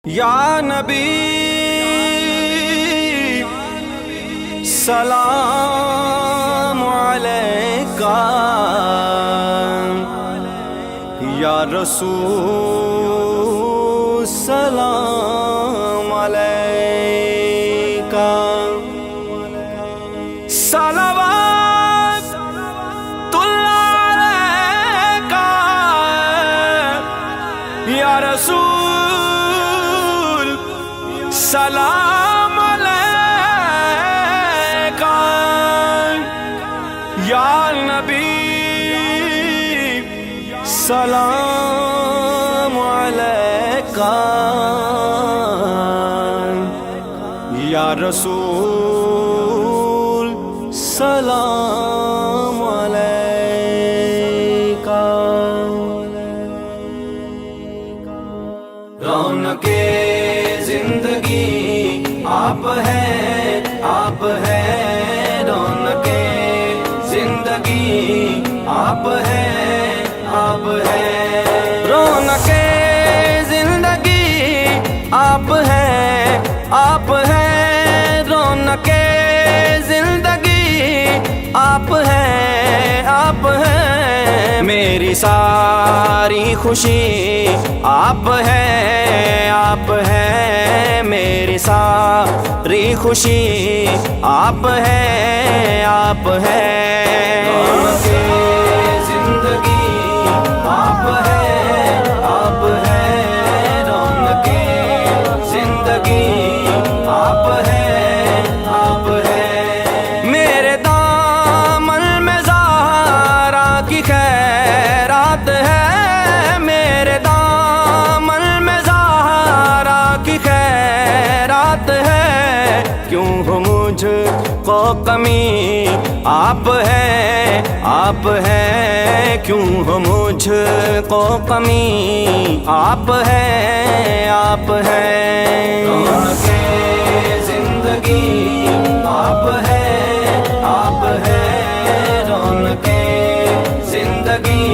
یا نبی سلام علیکہ، یا رسول سلام علیکہ، صلوات اللہ علیکہ، یا رسول سلام علیکہ، یا نبی سلام علیکہ، یا رسول سلام علیکہ۔ رونق زندگی آپ ہیں، آپ ہیں، رونق زندگی آپ ہیں، آپ ہیں، رونق زندگی آپ ہیں، آپ ہیں، رونق زندگی آپ ہیں، آپ ہیں، میری ساری خوشی آپ ہیں، آپ ہیں، میری ساری خوشی آپ ہیں، آپ ہیں، رونق زندگی آپ ہیں، آپ ہیں، رونق زندگی آپ ہیں، آپ ہیں، میرے دامن میں زہرا کی خیرات ہے، میرے دامن میں زہرا کی خیرات ہے، کیوں ہو مجھ کو کمی آپ ہیں، آپ ہیں، کیوں ہو مجھ کو کمی آپ ہیں، آپ ہیں، رونق زندگی آپ ہیں، آپ ہیں، رونق زندگی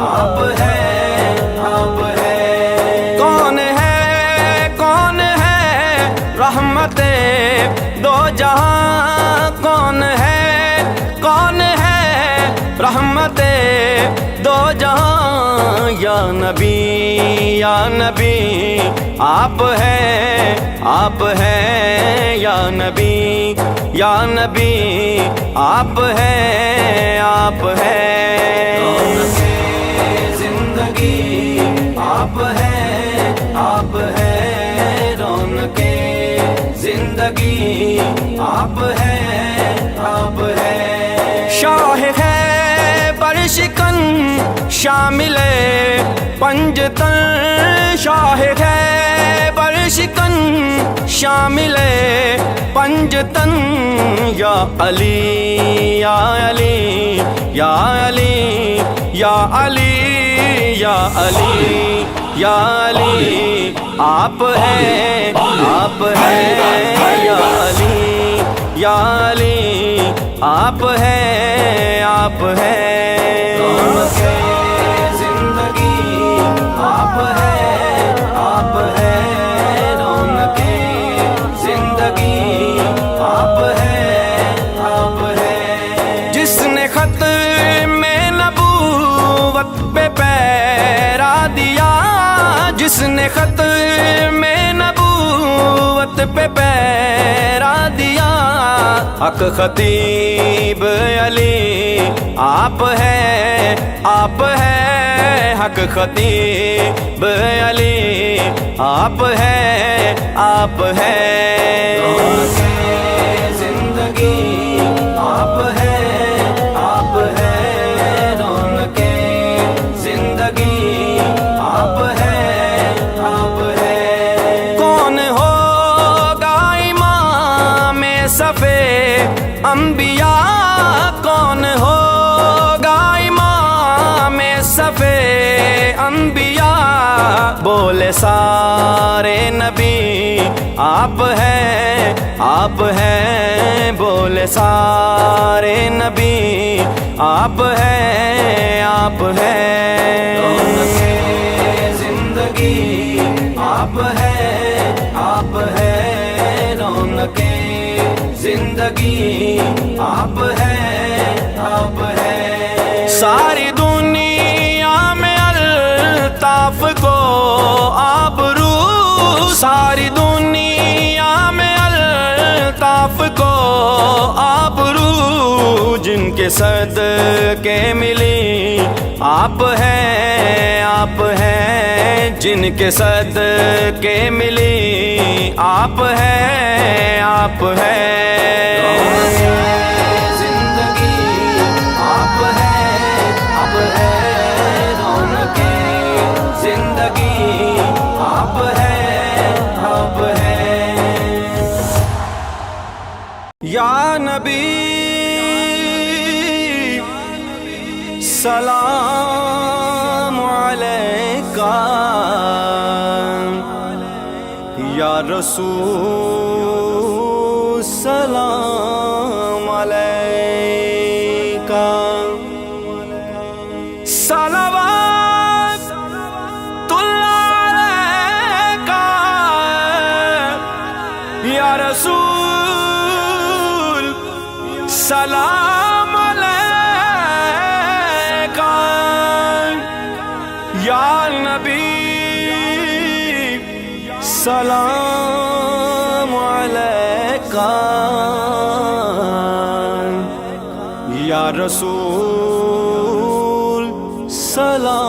آپ ہیں، آپ ہیں، کون ہے رحمت دو جہاں، کون ہے رحمت دو جہاں، یا نبی، یا نبی آپ ہیں، آپ ہیں، یا نبی، یا نبی آپ ہیں، آپ ہیں، رونق زندگی آپ ہیں، آپ ہیں، رونق زندگی آپ ہیں، آپ ہیں، شاہ ہے برشکن شامل پنجتن، شاہ ہے برشکن شامل پنجتن، یا علی، یا علی، یا علی، یا علی، یا علی، یا علی آپ ہیں، آپ ہیں، یا علی، یا علی آپ ہیں، آپ ہیں، رونق زندگی آپ ہیں، آپ ہیں، رونق زندگی آپ ہیں، آپ ہیں، جس نے خط میں نبوت پہ پیرا دیا، جس نے خط میں نبوت پہ پیرا دیا، حق خطیب علی آپ ہیں، آپ ہیں، حق خطیب علی آپ ہیں، آپ ہیں، رونق زندگی آپ ہیں، آپ ہیں، رونق زندگی آپ ہیں، آپ ہیں، کون ہوگا امام صفِ انبیاء، کون ہوگا امام صفِ انبیاء، بولے سارے نبی آپ ہیں، آپ ہیں، بولے سارے نبی آپ ہیں، آپ ہیں، رونق زندگی زندگی آپ ہے رونقیں زندگی آپ ہے ساری دنیا میں الطاف کو آبرو ساری دنیا میں الطاف کو آبرو جن کے صدقے ملی آپ ہیں جن کے صدقے ملی آپ ہے زندگی آپ ہے رونقیں زندگی آپ ہے یا نبی سلام علیکہ یا رسول سلام علیکہ صلوات اللہ علیکہ یا رسول سلام علیکہ یا نبی سلام علیکہ یا رسول سلام